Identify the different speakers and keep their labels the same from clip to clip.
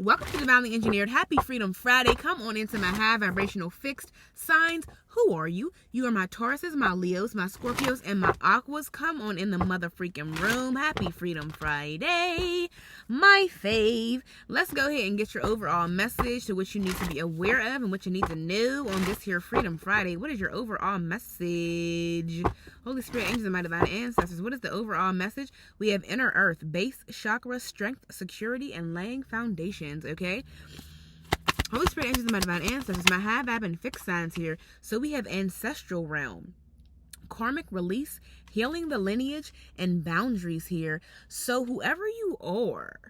Speaker 1: Welcome to Divinely Engineered. Happy Freedom Friday. Come on into my high vibrational fixed signs. Who are you? You are my Tauruses, my Leos, my Scorpios, and my Aquas. Come on in the mother freaking room. Happy Freedom Friday. My fave. Let's go ahead and get your overall message to what you need to be aware of and what you need to know on this here Freedom Friday. What is your overall message? Holy Spirit, angels, and my divine ancestors. What is the overall message? We have inner earth, base chakra, strength, security, and laying foundations. Okay. Holy Spirit, angels, and my divine ancestors, my high vibe and fixed signs here. So we have ancestral realm, karmic release, healing the lineage, and boundaries here. So whoever you are,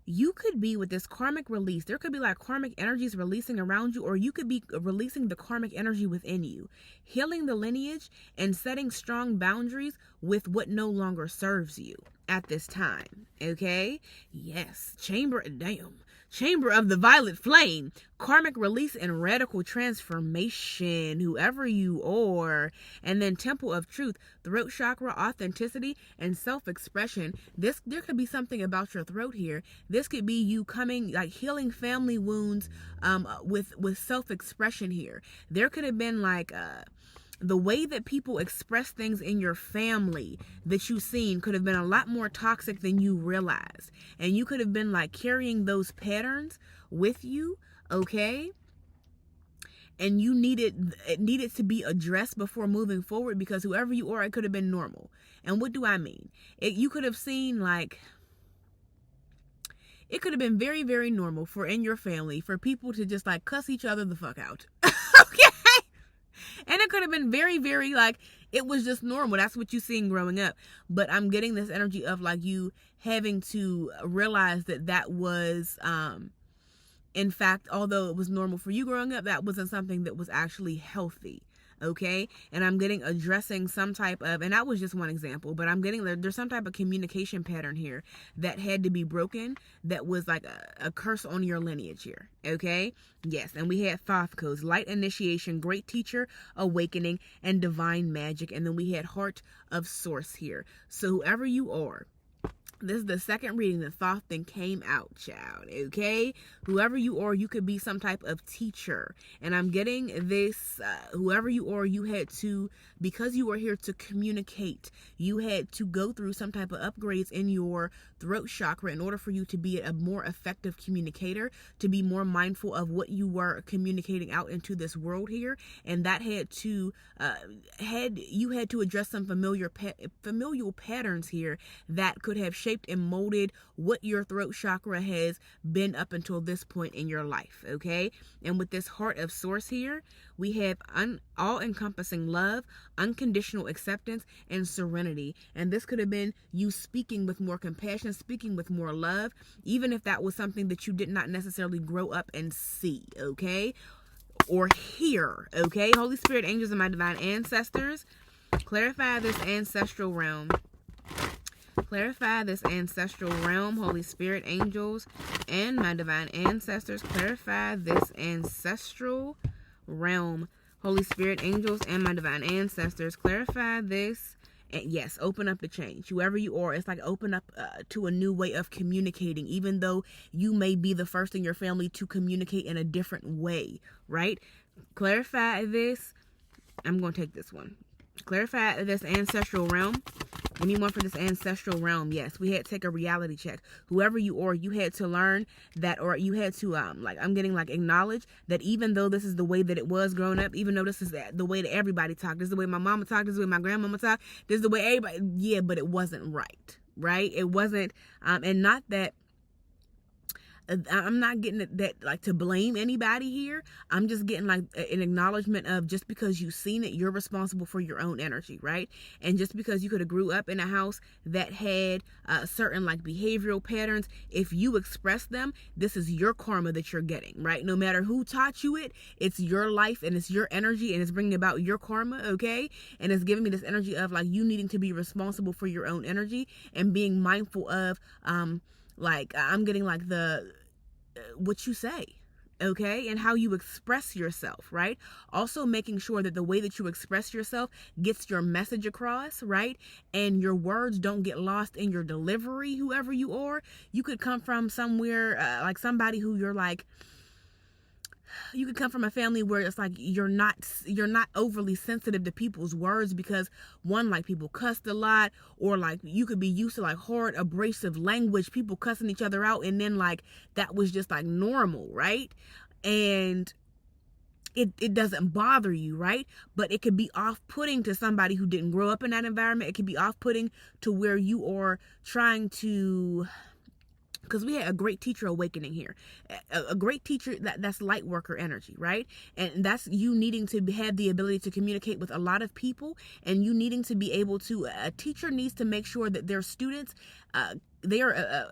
Speaker 1: you could be with this karmic release. There could be like karmic energies releasing around you, or you could be releasing the karmic energy within you, healing the lineage and setting strong boundaries with what no longer serves you at this time. Okay? Yes. Chamber of the violet flame, karmic release and radical transformation, whoever you are. And then temple of truth, throat chakra, authenticity, and self-expression. There could be something about your throat here. This could be you coming, like healing family wounds with self-expression here. There could have been like the way that people express things in your family that you've seen could have been a lot more toxic than you realized. And you could have been like carrying those patterns with you, okay? And it needed to be addressed before moving forward, because whoever you are, it could have been normal. And what do I mean? You could have seen like, it could have been very, very normal for in your family for people to just like cuss each other the fuck out. Okay? And it could have been very, very like, it was just normal. That's what you've seen growing up. But I'm getting this energy of like you having to realize that was, in fact, although it was normal for you growing up, that wasn't something that was actually healthy. Okay. And I'm getting addressing some type of, and that was just one example, but I'm getting there's some type of communication pattern here that had to be broken, that was like a curse on your lineage here. Okay. Yes. And we had 5 codes: light initiation, great teacher, awakening, and divine magic. And then we had heart of source here. So whoever you are, this is the second reading that Thoth then came out, child. Okay? Whoever you are, you could be some type of teacher. And I'm getting this, whoever you are, you had to, because you are here to communicate, you had to go through some type of upgrades in your throat chakra in order for you to be a more effective communicator, to be more mindful of what you were communicating out into this world here. And that you had to address some familial patterns here that could have shaped and molded what your throat chakra has been up until this point in your life. Okay. And with this heart of source here, we have all-encompassing love, unconditional acceptance, and serenity. And this could have been you speaking with more compassion, speaking with more love, even if that was something that you did not necessarily grow up and see, okay? Or hear, okay? Holy Spirit, angels, and my divine ancestors, clarify this ancestral realm. Clarify this ancestral realm, Holy Spirit, angels, and my divine ancestors. Clarify this ancestral realm, Holy Spirit, angels, and my divine ancestors. Clarify this. And yes, open up the change. Whoever you are, it's like open up to a new way of communicating, even though you may be the first in your family to communicate in a different way, right? Clarify this. I'm going to take this one. Clarify this ancestral realm. Give me one for this ancestral realm. Yes, we had to take a reality check. Whoever you are, you had to learn that, or you had to, I'm getting like acknowledge that even though this is the way that it was growing up, even though this is the way that everybody talked, this is the way my mama talked, this is the way my grandmama talked, this is the way everybody, yeah, but it wasn't right? It wasn't, and not that, I'm not getting that like to blame anybody here. I'm just getting like an acknowledgement of, just because you've seen it, you're responsible for your own energy, right? And just because you could have grew up in a house that had certain like behavioral patterns, if you express them, this is your karma that you're getting, right? No matter who taught you it, it's your life and it's your energy and it's bringing about your karma, okay? And it's giving me this energy of like you needing to be responsible for your own energy and being mindful of I'm getting like what you say, okay? And how you express yourself, right? Also making sure that the way that you express yourself gets your message across, right? And your words don't get lost in your delivery, whoever you are. You could come from somewhere, like somebody who you're like, you could come from a family where it's like you're not overly sensitive to people's words because one, like people cussed a lot, or like you could be used to like hard abrasive language, people cussing each other out, and then like that was just like normal, right? And it doesn't bother you, right? But it could be off-putting to somebody who didn't grow up in that environment. It could be off-putting to where you are trying to, because we had a great teacher awakening here, a great teacher that's light worker energy, right? And that's you needing to have the ability to communicate with a lot of people, and you needing to be able to, a teacher needs to make sure that their students, they are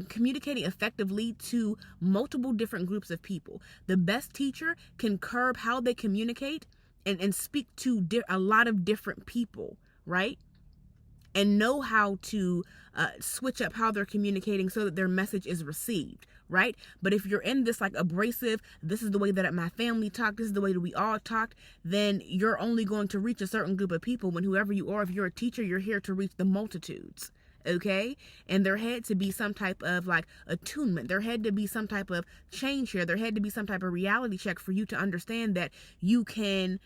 Speaker 1: communicating effectively to multiple different groups of people. The best teacher can curb how they communicate and speak to a lot of different people, right? And know how to switch up how they're communicating so that their message is received, right? But if you're in this like abrasive, this is the way that my family talked, this is the way that we all talked, then you're only going to reach a certain group of people. When whoever you are, if you're a teacher, you're here to reach the multitudes, okay? And there had to be some type of like attunement. There had to be some type of change here. There had to be some type of reality check for you to understand that you can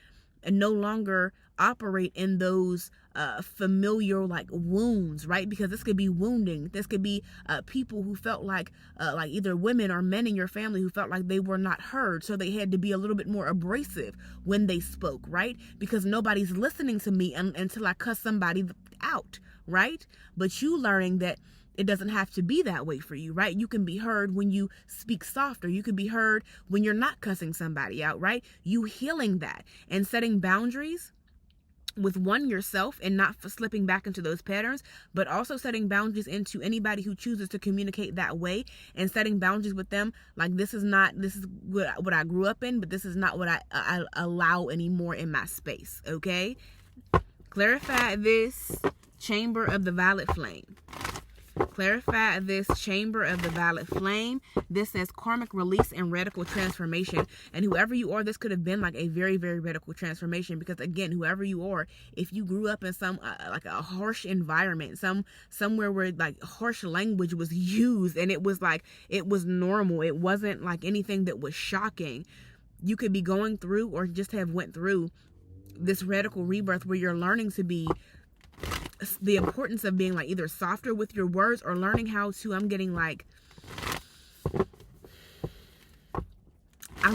Speaker 1: no longer operate in those familiar like wounds, right? Because this could be wounding. This could be people who felt like either women or men in your family who felt like they were not heard, so they had to be a little bit more abrasive when they spoke, right? Because nobody's listening to me until I cuss somebody out, right? But you learning that it doesn't have to be that way for you, right? You can be heard when you speak softer. You can be heard when you're not cussing somebody out, right? You healing that and setting boundaries with yourself and not slipping back into those patterns, but also setting boundaries into anybody who chooses to communicate that way, and setting boundaries with them. Like, this is what I grew up in, but this is not what I allow anymore in my space, okay? Clarify this chamber of the violet flame. Clarify this chamber of the violet flame. This says karmic release and radical transformation. And whoever you are, this could have been like a very, very radical transformation, because again, whoever you are, if you grew up in some like a harsh environment, somewhere where like harsh language was used and it was normal, it wasn't like anything that was shocking, you could be going through or just have went through this radical rebirth where you're learning to be the importance of being like either softer with your words, or learning how to, I'm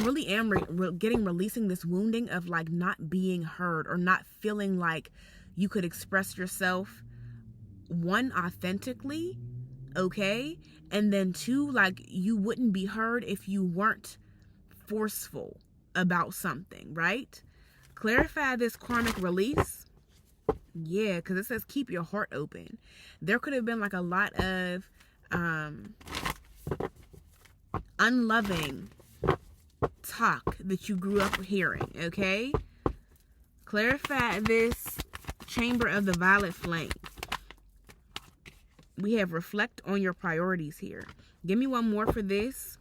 Speaker 1: really am releasing this wounding of like not being heard or not feeling like you could express yourself, one, authentically, okay? And then two, like you wouldn't be heard if you weren't forceful about something, right? Clarify this karmic release. Yeah, because it says keep your heart open. There could have been like a lot of unloving talk that you grew up hearing, okay? Clarify this chamber of the violet flame. We have reflect on your priorities here. Give me one more for this.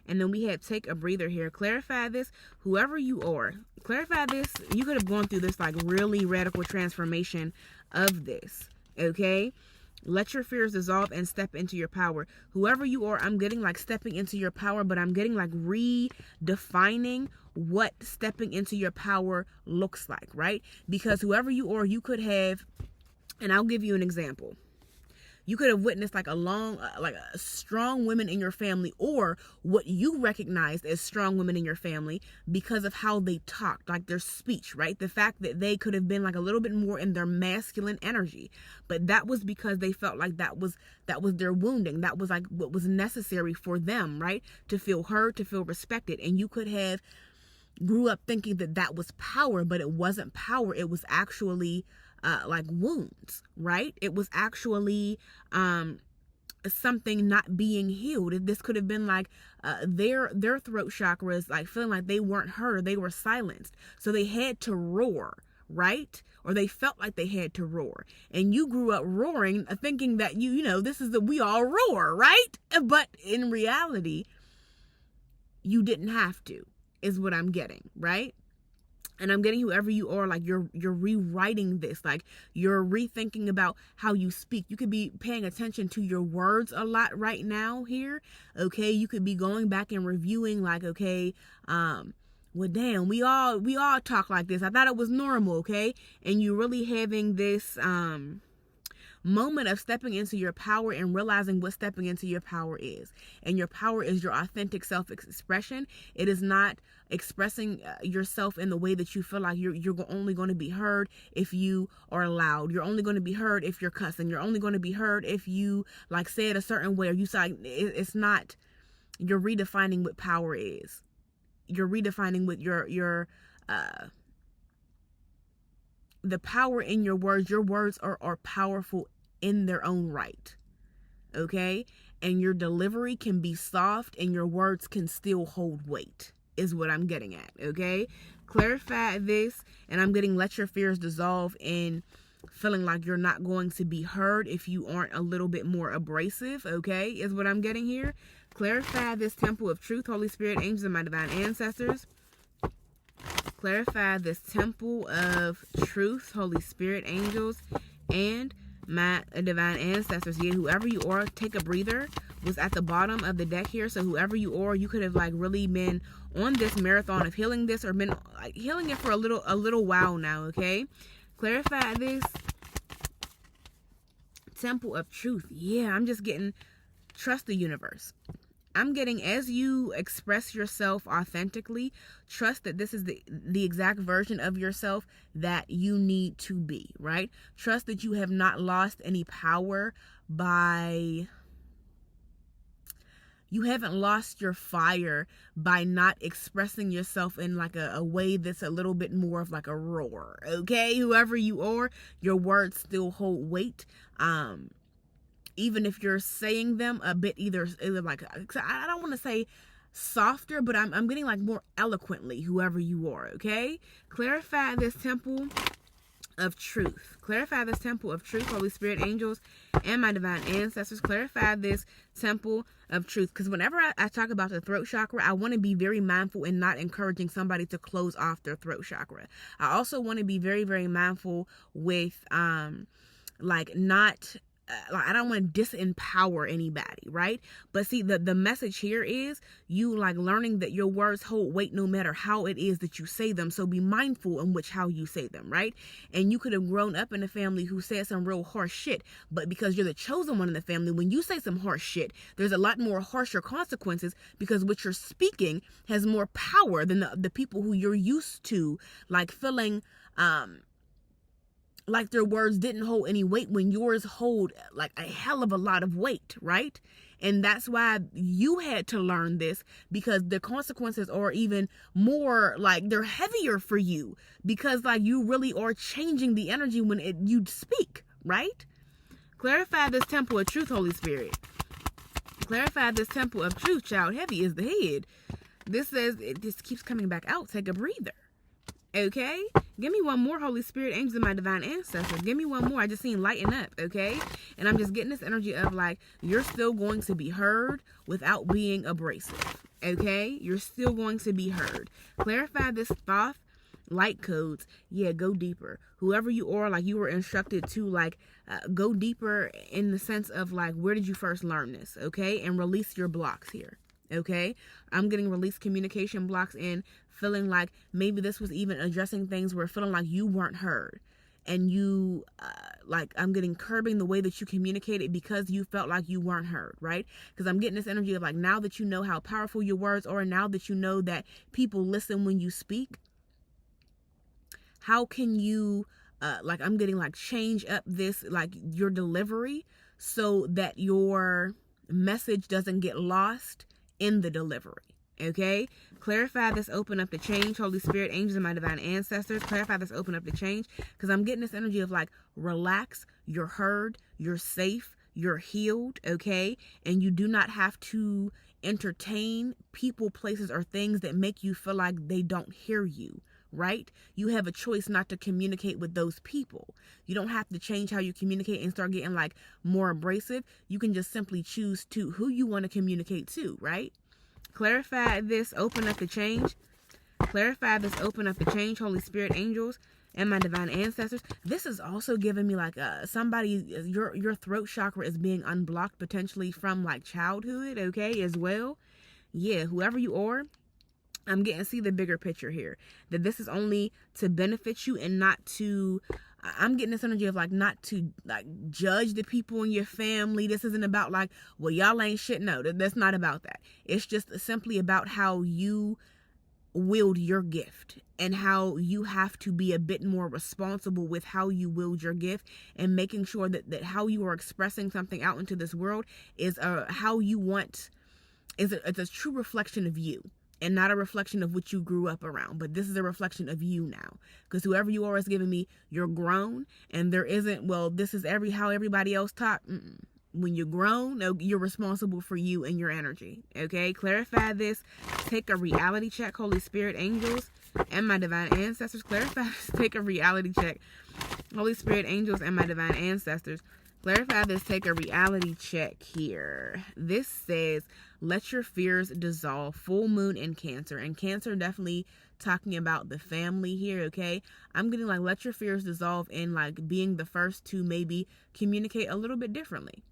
Speaker 1: And then we had take a breather here. Clarify this, whoever you are. Clarify this. You could have gone through this like really radical transformation of this, okay? Let your fears dissolve and step into your power. Whoever you are, I'm getting like stepping into your power, but I'm getting like redefining what stepping into your power looks like, right? Because whoever you are, you could have, and I'll give you an example. You could have witnessed like strong women in your family, or what you recognized as strong women in your family because of how they talked, like their speech, right? The fact that they could have been like a little bit more in their masculine energy, but that was because they felt like that was their wounding. That was like what was necessary for them, right? To feel heard, to feel respected. And you could have grew up thinking that was power, but it wasn't power. It was actually like wounds, right? It was actually something not being healed. This could have been like their throat chakras like feeling like they weren't heard, they were silenced, so they had to roar, right? Or they felt like they had to roar, and you grew up roaring, thinking that we all roar, right? But in reality, you didn't have to, is what I'm getting, right? And I'm getting whoever you are, like you're rewriting this, like you're rethinking about how you speak. You could be paying attention to your words a lot right now here. Okay. You could be going back and reviewing like, okay, well, damn, we all talk like this. I thought it was normal. Okay. And you're really having this, moment of stepping into your power and realizing what stepping into your power is. And your power is your authentic self-expression. It is not expressing yourself in the way that you feel like you're only going to be heard if you are loud. You're only going to be heard if you're cussing. You're only going to be heard if you like say it a certain way, or you say it's not. You're redefining what power is. You're redefining what your the power in your words. Your words are powerful in their own right. Okay? And your delivery can be soft and your words can still hold weight, is what I'm getting at. Okay? Clarify this, and I'm getting let your fears dissolve in feeling like you're not going to be heard if you aren't a little bit more abrasive. Okay? Is what I'm getting here. Clarify this temple of truth, Holy Spirit, angels, and my divine ancestors. Clarify this temple of truth, Holy Spirit, angels, and my divine ancestors. Yeah, whoever you are, take a breather. Was at the bottom of the deck here. So whoever you are, you could have like really been on this marathon of healing this, or been like healing it for a little while now. Okay, clarify this temple of truth. Yeah, I'm just getting trust the universe. I'm getting, as you express yourself authentically, trust that this is the exact version of yourself that you need to be, right? Trust that you have not lost any power you haven't lost your fire by not expressing yourself in like a way that's a little bit more of like a roar, okay? Whoever you are, your words still hold weight. Even if you're saying them a bit either like, I don't want to say softer, but I'm getting like more eloquently, whoever you are, okay? Clarify this temple of truth. Clarify this temple of truth, Holy Spirit, angels, and my divine ancestors. Clarify this temple of truth. Because whenever I talk about the throat chakra, I want to be very mindful in not encouraging somebody to close off their throat chakra. I also want to be very, very mindful with like not... I don't want to disempower anybody, right? But see, the message here is you like learning that your words hold weight no matter how it is that you say them. So be mindful in how you say them, right? And you could have grown up in a family who said some real harsh shit, but because you're the chosen one in the family, when you say some harsh shit, there's a lot more harsher consequences because what you're speaking has more power than the people who you're used to, like feeling like their words didn't hold any weight when yours hold like a hell of a lot of weight, right? And that's why you had to learn this, because the consequences are even more like they're heavier for you, because like you really are changing the energy when you speak, right? Clarify this temple of truth, Holy Spirit. Clarify this temple of truth, child. Heavy is the head. This says, it just keeps coming back out. Take a breather. Okay, give me one more, Holy Spirit, angels, and my divine ancestors. Give me one more. I just seen lighten up, okay? And I'm just getting this energy of like, you're still going to be heard without being abrasive, okay? You're still going to be heard. Clarify this thought, light codes. Yeah, go deeper. Whoever you are, like you were instructed to like go deeper in the sense of like, where did you first learn this, okay? And release your blocks here. Okay, I'm getting released communication blocks in, feeling like maybe this was even addressing things where feeling like you weren't heard, and you like I'm getting curbing the way that you communicated because you felt like you weren't heard, right? Because I'm getting this energy of like, now that you know how powerful your words are, now that you know that people listen when you speak, how can you like I'm getting like change up this like your delivery so that your message doesn't get lost in the delivery. Okay, clarify this, open up the change, Holy Spirit, angels, and my divine ancestors. Clarify this, open up the change, because I'm getting this energy of like, relax, you're heard, you're safe, you're healed, okay? And you do not have to entertain people, places, or things that make you feel like they don't hear you, right? You have a choice not to communicate with those people. You don't have to change how you communicate and start getting like more abrasive. You can just simply choose to who you want to communicate to, right? Clarify this, open up the change. Clarify this, open up the change, Holy Spirit, angels, and my divine ancestors. This is also giving me like somebody, your throat chakra is being unblocked potentially from like childhood, okay, as well. Yeah, whoever you are, I'm getting, see the bigger picture here, that this is only to benefit you and not to, I'm getting this energy of like not to like judge the people in your family. This isn't about like, well, y'all ain't shit. No, that's not about that. It's just simply about how you wield your gift and how you have to be a bit more responsible with how you wield your gift, and making sure that how you are expressing something out into this world is how you want, it's a true reflection of you and not a reflection of what you grew up around. But this is a reflection of you now, because whoever you are is giving me, you're grown, and there isn't, well, this is how everybody else taught. When you're grown, you're responsible for you and your energy. Okay, clarify this. Take a reality check, Holy Spirit, angels, and my divine ancestors. Clarify this. Take a reality check, Holy Spirit, angels, and my divine ancestors. Clarify this. Take a reality check here. This says, let your fears dissolve. Full moon in Cancer. And Cancer definitely talking about the family here, okay? I'm getting like, let your fears dissolve in like being the first to maybe communicate a little bit differently.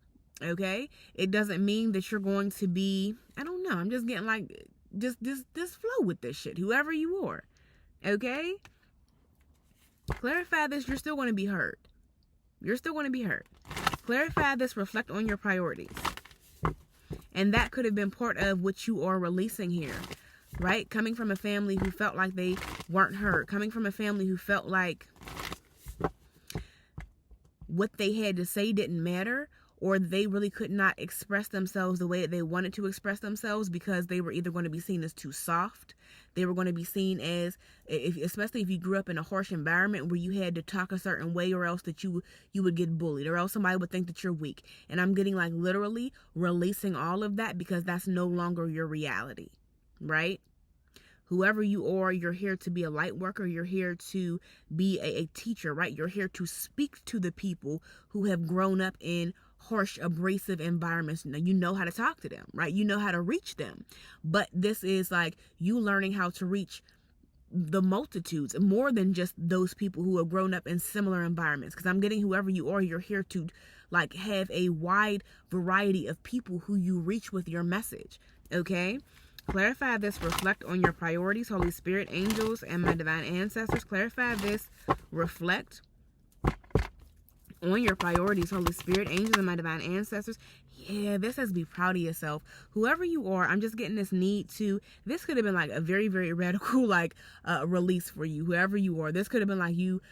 Speaker 1: Okay, it doesn't mean that you're going to be, I don't know, I'm just getting like, just flow with this shit, whoever you are. Okay, clarify this. You're still going to be hurt. You're still going to be hurt. Clarify this. Reflect on your priorities, and that could have been part of what you are releasing here, right? Coming from a family who felt like they weren't heard, coming from a family who felt like what they had to say didn't matter, or they really could not express themselves the way that they wanted to express themselves, because they were either going to be seen as too soft. They were going to be seen as, especially if you grew up in a harsh environment where you had to talk a certain way, or else that you would get bullied, or else somebody would think that you're weak. And I'm getting like literally releasing all of that, because that's no longer your reality, right? Whoever you are, you're here to be a light worker. You're here to be a teacher, right? You're here to speak to the people who have grown up in harsh, abrasive environments. Now, you know how to talk to them, right? You know how to reach them. But this is like you learning how to reach the multitudes, more than just those people who have grown up in similar environments. Because I'm getting, whoever you are, you're here to like have a wide variety of people who you reach with your message. Okay? Clarify this. Reflect on your priorities, Holy Spirit, angels, and my divine ancestors. Clarify this. Reflect on your priorities, Holy Spirit, angels, and my divine ancestors. Yeah, this says be proud of yourself. Whoever you are, I'm just getting this need to, this could have been like a very, very radical like release for you. Whoever you are, this could have been like you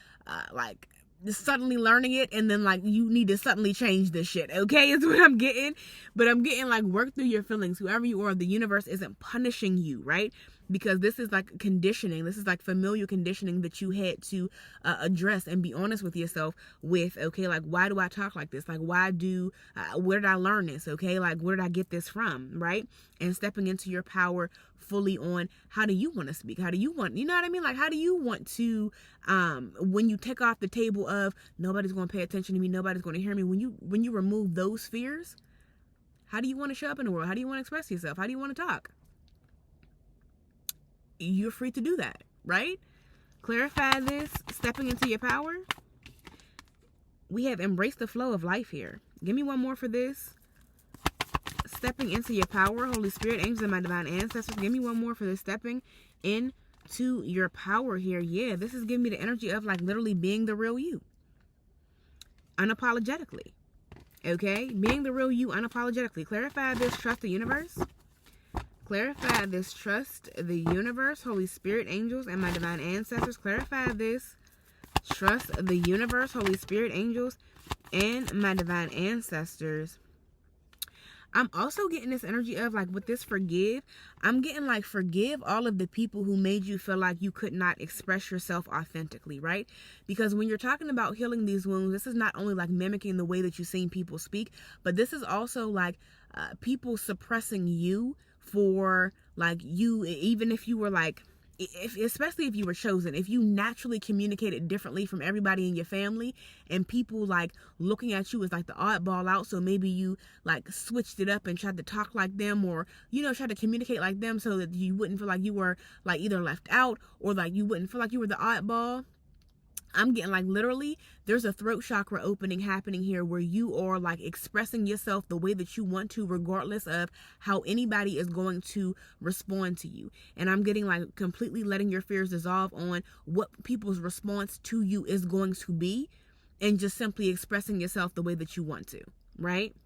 Speaker 1: like just suddenly learning it, and then like you need to suddenly change this shit, okay, is what I'm getting. But I'm getting like, work through your feelings. Whoever you are, the universe isn't punishing you, right? Because this is like conditioning. This is like familiar conditioning that you had to address and be honest with yourself with, okay, like, why do I talk like this? Like, where did I learn this? Okay, like, where did I get this from, right? And stepping into your power fully on, how do you want to speak? How do you want, you know what I mean? Like, how do you want to, when you take off the table of nobody's going to pay attention to me, nobody's going to hear me, when you remove those fears, how do you want to show up in the world? How do you want to express yourself? How do you want to talk? You're free to do that, right? Clarify this. Stepping into your power. We have embraced the flow of life here. Give me one more for this. Stepping into your power, Holy Spirit, angels, and my divine ancestors. Give me one more for this. Stepping into your power here. Yeah, this is giving me the energy of like literally being the real you. Unapologetically. Okay? Being the real you unapologetically. Clarify this. Trust the universe. Clarify this. Trust the universe, Holy Spirit, angels, and my divine ancestors. Clarify this. Trust the universe, Holy Spirit, angels, and my divine ancestors. I'm also getting this energy of like with this forgive. I'm getting like forgive all of the people who made you feel like you could not express yourself authentically, right? Because when you're talking about healing these wounds, this is not only like mimicking the way that you've seen people speak, but this is also like people suppressing you for like you, even if you were like especially if you were chosen, if you naturally communicated differently from everybody in your family, and people like looking at you as like the oddball out, so maybe you like switched it up and tried to talk like them, or tried to communicate like them so that you wouldn't feel like you were like either left out, or like you wouldn't feel like you were the oddball. I'm getting like literally there's a throat chakra opening happening here where you are like expressing yourself the way that you want to, regardless of how anybody is going to respond to you. And I'm getting like completely letting your fears dissolve on what people's response to you is going to be, and just simply expressing yourself the way that you want to, right?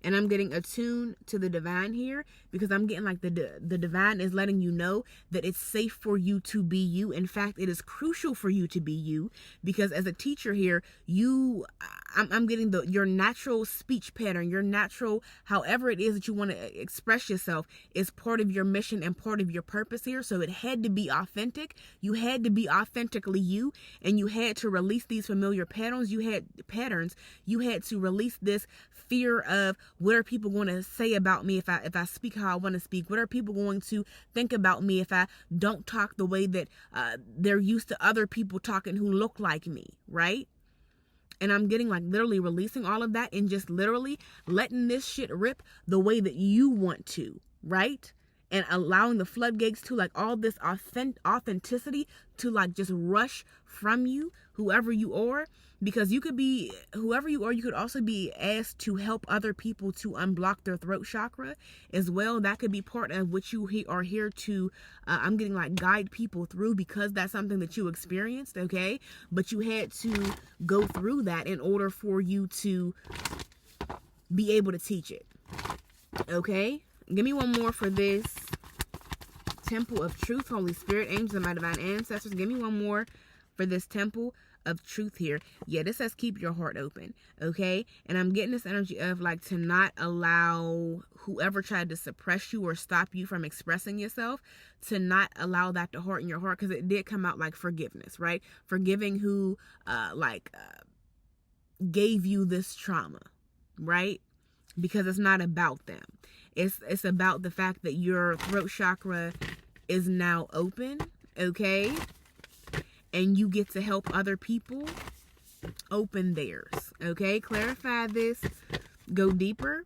Speaker 1: And I'm getting attuned to the divine here, because I'm getting like the divine is letting you know that it's safe for you to be you. In fact, it is crucial for you to be you, because as a teacher here, I'm getting your natural speech pattern, your natural, however it is that you want to express yourself, is part of your mission and part of your purpose here. So it had to be authentic. You had to be authentically you, and you had to release these familiar patterns. You had to release this fear of, what are people going to say about me if I speak how I want to speak? What are people going to think about me if I don't talk the way that they're used to other people talking who look like me, right? And I'm getting like literally releasing all of that and just literally letting this shit rip the way that you want to, right? And allowing the floodgates to like all this authenticity to like just rush from you, whoever you are. Because you could be whoever you are, you could also be asked to help other people to unblock their throat chakra as well. That could be part of what you are here to, I'm getting like guide people through, because that's something that you experienced, okay? But you had to go through that in order for you to be able to teach it, okay? Give me one more for this Temple of Truth, Holy Spirit, angels, and my divine ancestors. Give me one more for this Temple of Truth here. Yeah, this says keep your heart open, okay? And I'm getting this energy of like to not allow whoever tried to suppress you or stop you from expressing yourself, to not allow that to harden your heart, because it did come out like forgiveness, right? Forgiving who gave you this trauma, right? Because it's not about them. It's about the fact that your throat chakra is now open, okay? And you get to help other people open theirs, okay? Clarify this, go deeper.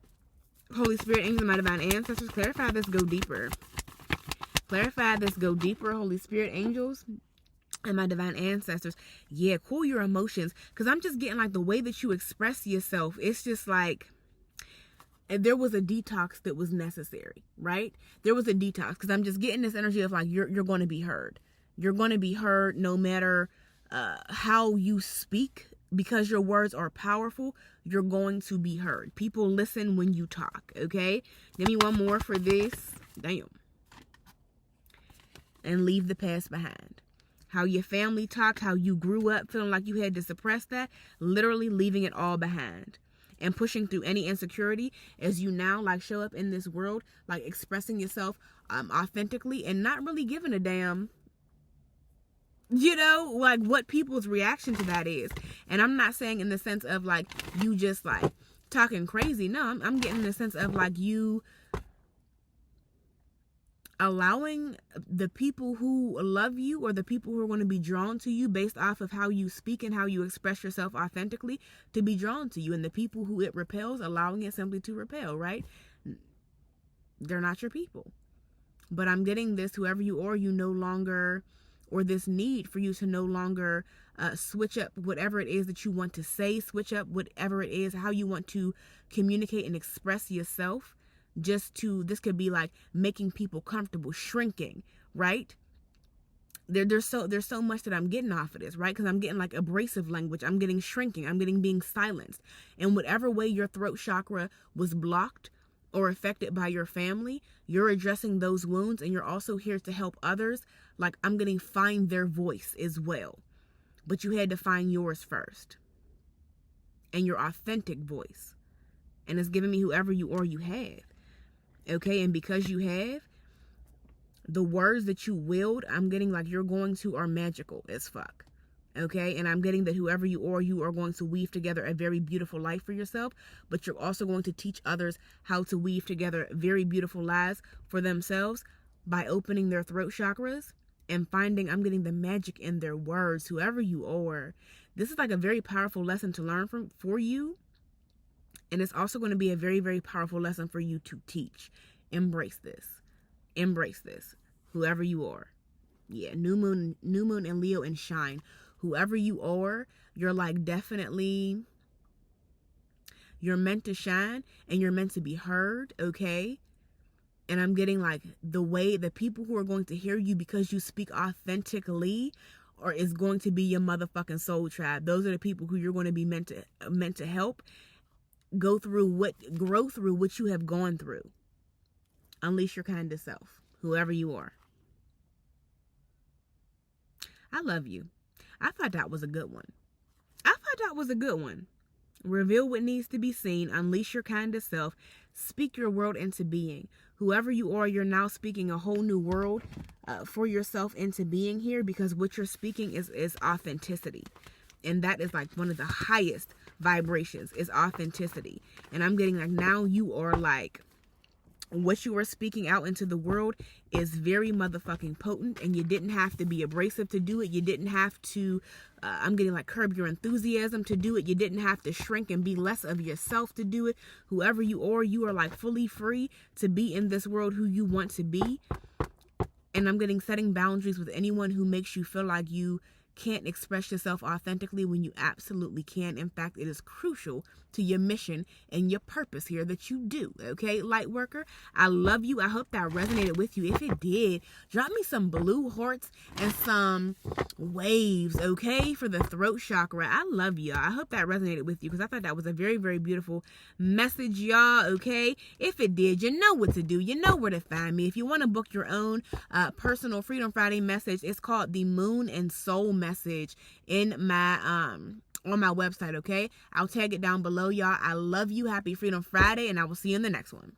Speaker 1: Holy Spirit, angels, and my divine ancestors, clarify this, go deeper. Clarify this, go deeper. Holy Spirit, angels, and my divine ancestors. Yeah, cool your emotions, because I'm just getting like the way that you express yourself. It's just like, there was a detox that was necessary, right? There was a detox, because I'm just getting this energy of like, you're going to be heard. You're going to be heard no matter how you speak, because your words are powerful. You're going to be heard. People listen when you talk, okay? Give me one more for this. Damn. And leave the past behind. How your family talked, how you grew up feeling like you had to suppress that, literally leaving it all behind. And pushing through any insecurity as you now like show up in this world, like expressing yourself authentically, and not really giving a damn, like what people's reaction to that is. And I'm not saying in the sense of like you just like talking crazy. No, I'm getting the sense of like you allowing the people who love you, or the people who are going to be drawn to you based off of how you speak and how you express yourself authentically, to be drawn to you. And the people who it repels, allowing it simply to repel, right? They're not your people. But I'm getting this, whoever you are, you no longer, or this need for you to no longer switch up whatever it is that you want to say, switch up whatever it is, how you want to communicate and express yourself. This could be like making people comfortable, shrinking, right? There's so much that I'm getting off of this, right? Because I'm getting like abrasive language. I'm getting shrinking. I'm getting being silenced. And whatever way your throat chakra was blocked or affected by your family, you're addressing those wounds, and you're also here to help others. Like I'm getting find their voice as well. But you had to find yours first. And your authentic voice. And it's giving me whoever you are, you have. Okay, and because you have, the words that you willed, I'm getting like you're going to are magical as fuck. Okay, and I'm getting that whoever you are going to weave together a very beautiful life for yourself, but you're also going to teach others how to weave together very beautiful lives for themselves by opening their throat chakras and finding, I'm getting the magic in their words, whoever you are. This is like a very powerful lesson to learn for you. And it's also going to be a very, very powerful lesson for you to teach. Embrace this. Embrace this. Whoever you are. Yeah, new moon and Leo and shine. Whoever you are, you're like definitely, you're meant to shine and you're meant to be heard, okay? And I'm getting like the people who are going to hear you because you speak authentically or is going to be your motherfucking soul tribe. Those are the people who you're going to be meant to help grow through what you have gone through. Unleash your kind of self, whoever you are. I love you. I thought that was a good one. Reveal what needs to be seen. Unleash your kind of self. Speak your world into being. Whoever you are, you're now speaking a whole new world for yourself into being here, because what you're speaking is authenticity. And that is like one of the highest vibrations, is authenticity. And I'm getting like, now you are like, what you are speaking out into the world is very motherfucking potent, and you didn't have to be abrasive to do it. You didn't have to, I'm getting like, curb your enthusiasm to do it. You didn't have to shrink and be less of yourself to do it. Whoever you are like fully free to be in this world who you want to be. And I'm getting setting boundaries with anyone who makes you feel like you can't express yourself authentically when you absolutely can. In fact, it is crucial to your mission and your purpose here that you do. Okay, light worker, I love you. I hope that resonated with you. If it did, drop me some blue hearts and some waves, okay, for the throat chakra. I love you. I hope that resonated with you, because I thought that was a very, very beautiful message, y'all. Okay, if it did, you know what to do. You know where to find me. If you want to book your own personal Freedom Friday message, it's called the Moon and Soul Message in my on my website. Okay, I'll tag it down below, y'all. I love you. Happy Freedom Friday, and I will see you in the next one.